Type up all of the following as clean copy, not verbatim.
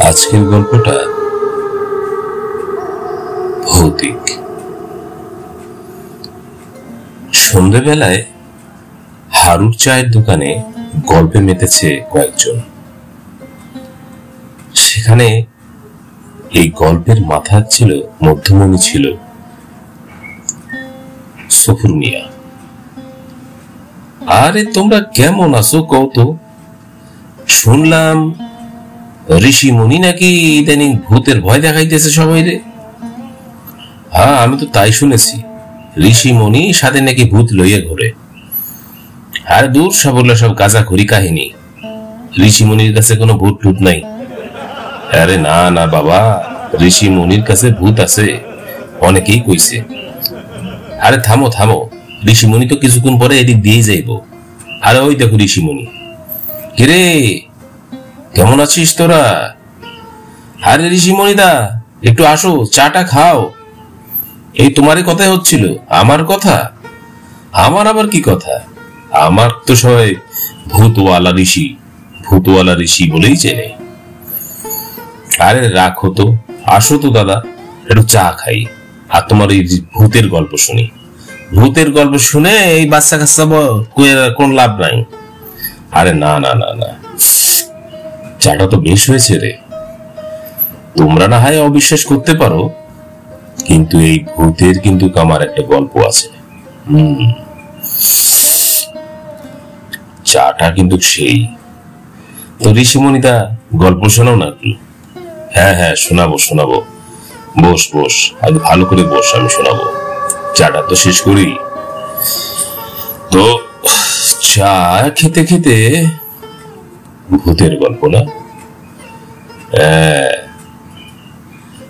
আজকের গল্পটা ভৌতিক। সন্ধ্যেবেলায় হারুর চায়ের দোকানে গল্পে মেতেছে কয়েকজন। সেখানে এই গল্পের মাথা ছিল, মধ্যমণি ছিল সফুর মিয়া। আরে তোমরা কেমন আছো কত? শুনলাম ঋষি মুনি নাকি ইদানিং ভূতের ভয় দেখাইতেছে সবাই রে। হ্যাঁ, আমি তো তাই শুনেছি। ঋষি মুনি সাথে নাকি ভূত লইয়া ঘুরে। আর দূর সবগুলো সব গাঁজাখুরি কাহিনী। ঋষি মুনির কাছে কোনো ভূত টুত নাই। আরে না না বাবা, ঋষি মুনির কাছে ভূত আছে, অনেকেই কইছে। আরে থামো থামো, ঋষি মুনি তো কিছুক্ষণ পরে এদিক দিয়ে যাইব। আরে ওই দেখো ঋষি মুনি। কিরে, কেমন আছিস তোরা? আরে ঋষি মনিদা, একটু আসো, চাটা খাও। এই তোমারই কথাই হচ্ছিল। আমার কথা? আমার আবার কি কথা? আমার তো সবাই ভূতওয়ালা ঋষি বলেই চেনে। আরে রাখো তো, আসো তো দাদা, একটু চা খাই আর তোমার এই ভূতের গল্প শুনি। ভূতের গল্প শুনে এই বাচ্চা কাচ্চা কোন লাভ নাই। আরে না না না না, চাটা তো বেশ হয়েছে রে। তোমরা না হয় অবিশ্বাস করতে পারো, কিন্তু এই ভূতের কিন্তু আমার একটা গল্প আছে। চাটা কিন্তু সেই। তো ঋষিমণিদা, গল্প শোনাও নাকি? হ্যাঁ হ্যাঁ, শোনাবো। বস, আগে ভালো করে বস, আমি শোনাবো। চাটা তো শেষ করি। তো চা খেতে খেতে ভূতের গল্প না?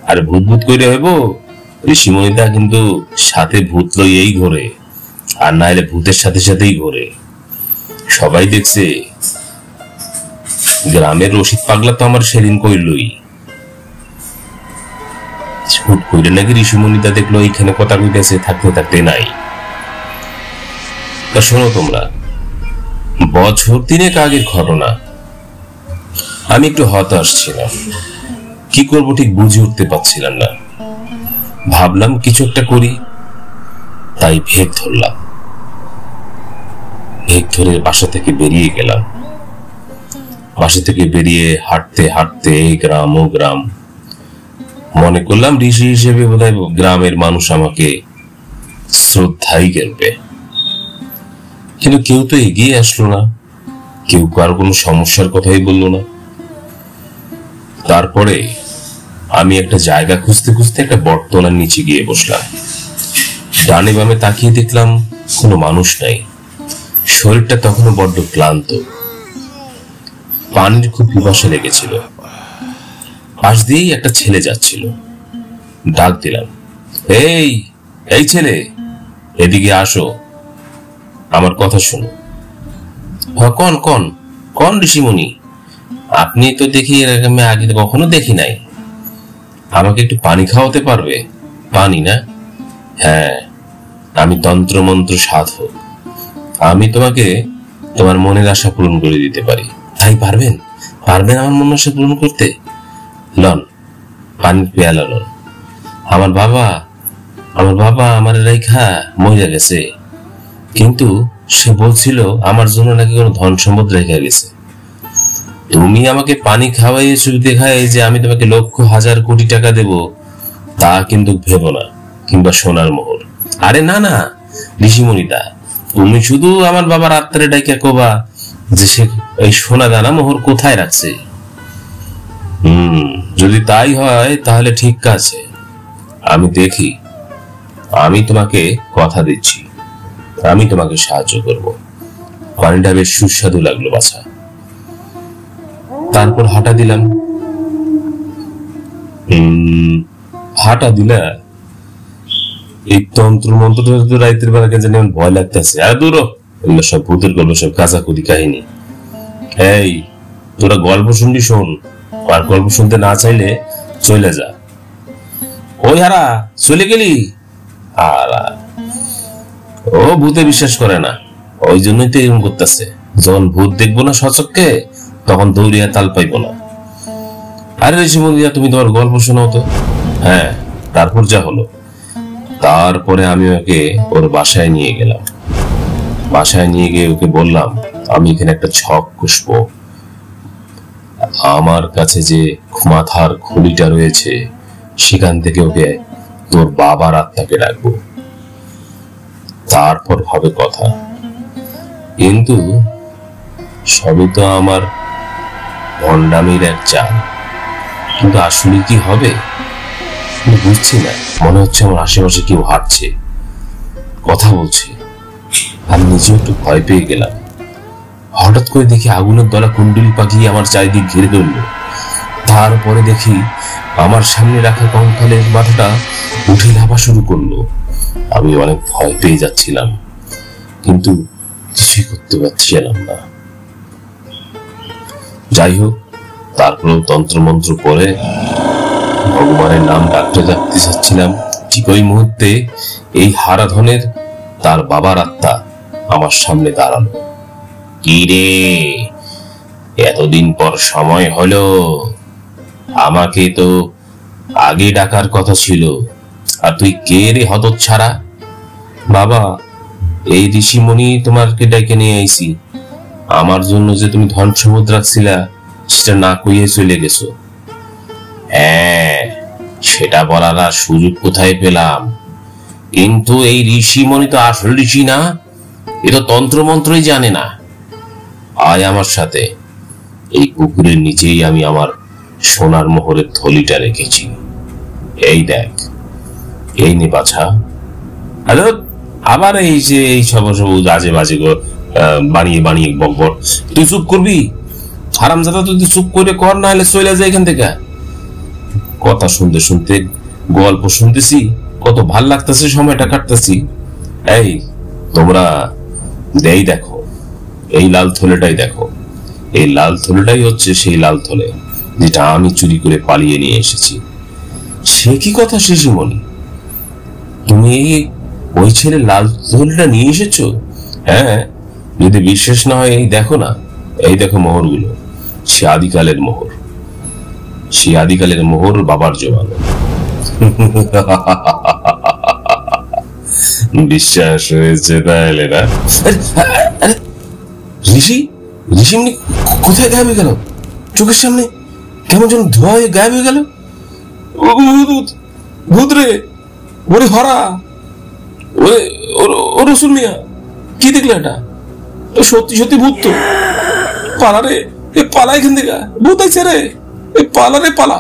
আর ভূত করে হইব। ঋষিমণিদা কিন্তু সাথে ভূত লইয়াই ঘোরে, আর না হলে ভূতের সাথেই ঘোরে। সবাই দেখছে। গ্রামের রশিদ পাগলা তো আমার সেদিন কইলই, হুট কইলে নাকি ঋষিমণিদা দেখলো এইখানে কথা কইতেছে, থাকতে নাই। তা শোনো তোমরা, বছর 3 আগের ঘটনা। আমি একটু হতাশ ছিলাম, কি করবো ঠিক বুঝে উঠতে পারছিলাম না। ভাবলাম কিছু একটা করি, তাই ভেগ ধরলাম। ভেগ ধরে বাসা থেকে বেরিয়ে গেলাম। বাসা থেকে বেরিয়ে হাঁটতে হাঁটতে গ্রাম ও গ্রাম। মনে করলাম ঋষি হিসেবে বোধহয় গ্রামের মানুষ আমাকে শ্রদ্ধাই করবে, কিন্তু কেউ তো এগিয়ে আসলো না, কেউ কারো কোনো সমস্যার কথাই বললো না। তারপরে আমি একটা জায়গা খুঁজতে একটা বটতলার নিচে গিয়ে বসলাম। ডানে বামে তাকিয়ে দেখলাম কোনো মানুষ নাই। শরীরটা তখনও বড্ড ক্লান্ত, পানির খুব পিপাসা লেগেছিল। পাশ দিয়েই একটা ছেলে যাচ্ছিল। ডাক দিলাম, এই ছেলে, এদিকে আসো, আমার কথা শোনো। কন ঋষিমণি, আপনি তো দেখি এরকম আগে কখনো দেখি নাই। আমাকে একটু পানি খাওয়াতে পারবে? পানি না? হ্যাঁ, আমি তন্ত্র মন্ত্র সাধক। আমি তোমাকে তোমার মনের আশা পূরণ করে দিতে পারি। তাই পারবেন আমার মনের আশা পূরণ করতে? লন, পানির পেয়ালা লন। আমার বাবা আমার রেখা মরে গেছে, কিন্তু সে বলছিল আমার জন্য নাকি কোনো ধন সম্পদ রেখে গেছে। তুমি আমাকে পানি খাওয়াইয়েছো দেখায় যে আমি তোমাকে লক্ষ হাজার কোটি টাকা দেব, তা কিন্তু ভেবো না, কিংবা সোনার মোহর। আরে না না ঋষিমণিদা, তুমি শুধু আমার বাবার আত্মারে ডাইকা কবা যে সে এই সোনা দানা মোহর কোথায় রাখছে। যদি তাই হয় তাহলে ঠিক আছে, আমি দেখি। আমি তোমাকে কথা দিচ্ছি, আমি তোমাকে সাহায্য করব। পানিটা বেশ সুস্বাদু লাগলো বাছা। তারপর হাঁটা দিলাম। এই তন্ত্র মন্ত্র রাইতের বেলা যেন ভয় লাগতেছে। আর দূর, এগুলো সব ভূতের গল্প, সব কাঁচাকুরি কাহিনী। এই তোরা গল্প শুনবি শোন, আর গল্প শুনতে না চাইলে চলে যা। ওই হারা, চলে গেলি? আর ও ভূতে বিশ্বাস করে না, ওই জন্যই তো এরকম করতেছে। যখন ভূত দেখবো না সচক্ষে, তখন দৌড়িয়া তাল পাইব না। আরে ঋষিমুনিরা, তুমি তোমার গল্প শোনাও তো। হ্যাঁ, তারপর যা হলো। তারপরে আমি ওকে ওর বাসায় নিয়ে গেলাম। বাসায় নিয়ে গিয়ে ওকে বললাম, আমি এখানে একটা ছক কষবো। আমার কাছে যে মাথার খুলিটা রয়েছে, সেখান থেকে ওকে তোর বাবার আত্মাকে ডাকবো, তারপর হবে কথা। কিন্তু সবই তো আমার ভণ্ডামির এক চাল। কিন্তু আসলে কি হবে বুঝছি না। মনে হচ্ছে আমার আশেপাশে কেউ হাঁটছে, কথা বলছে। আমি নিজে একটু ভয় পেয়ে গেলাম। হঠাৎ করে দেখি আগুনের দলা কুণ্ডুলি পাকিয়ে আমার চারিদিক ঘিরে ধরল। তারপরে দেখি আমার সামনে রাখা কঙ্কালের মাথাটা উঠে লাফা শুরু করলো। আমি অনেক ভয় পেয়ে যাচ্ছিলাম, কিন্তু কিছুই করতে পারছিলাম না। যাই হোক, তারপরেও তন্ত্রমন্ত্র করে ভগবানের নাম ডাকতে ডাকতে যাচ্ছিলাম। ঠিক ওই মুহূর্তে এই হারাধনের তার বাবার আত্মা আমার সামনে দাঁড়ালো। কি রে, এতদিন পর সময় হলো? আমাকে তো আগে ডাকার কথা ছিল। আর তুই কে রে হতচ্ছাড়া? বাবা, এই ঋষিমণি তোমাকে ডেকে নিয়ে আইছি। আমার জন্য যে তুমি ধন সম্পদ রাখছিলা, সেটা না কইয়ে চলে গেছো। হ্যাঁ, সেটা বলার আর সুযোগ কোথায় পেলাম? কিন্তু এই ঋষিমণি তো আসল ঋষি না, এ তো তন্ত্রমন্ত্রই জানে না। আয় আমার সাথে। এই পুকুরের নিচেই আমি আমার সোনার মোহরের থলিটা রেখেছি। এই দেখ, এই নে বাছা। হ্যালো, আবার এই যে এই সব আজে বাজে বানিয়ে বানিয়ে বকবক। তুই চুপ করবি হারামজাদা? তুই চুপ করে কর, না হলে চলে যায় এখান থেকে। কথা শুনতে শুনতে গল্প শুনতেছি, কত ভাল লাগতেছে, সময়টা কাটতেছি। এই তোমরা দেই দেখো, এই লাল থলেটাই দেখো। এই লাল থলেটাই হচ্ছে সেই লাল থলে যেটা আমি চুরি করে পালিয়ে নিয়ে এসেছি। সে কি কথা ঋষিমণি, তুমি ওই ছেলে লাল থলেটা নিয়ে এসেছো? হ্যাঁ, যদি বিশ্বাস না হয় এই দেখো না, এই দেখো মোহরগুলো। সে আদিকালের মোহর, সে আদিকালের মোহর বাবার জমানো। বিশ্বাস হয়েছে তাহলে না? ঋষি ঋষিমণি কোথায় গায়েব হয়ে গেল? চোখের সামনে কেমন যেন ধোয়া হয়ে গায়েব হয়ে গেল। ভূত রে, ওরে হরা, ও রসুল মিয়া, কি দেখলে এটা? সত্যি সত্যি ভূত তো। পালা রে, এ পালা এখান থেকে, ভূত আইছে রে, এ পালা রে পালা।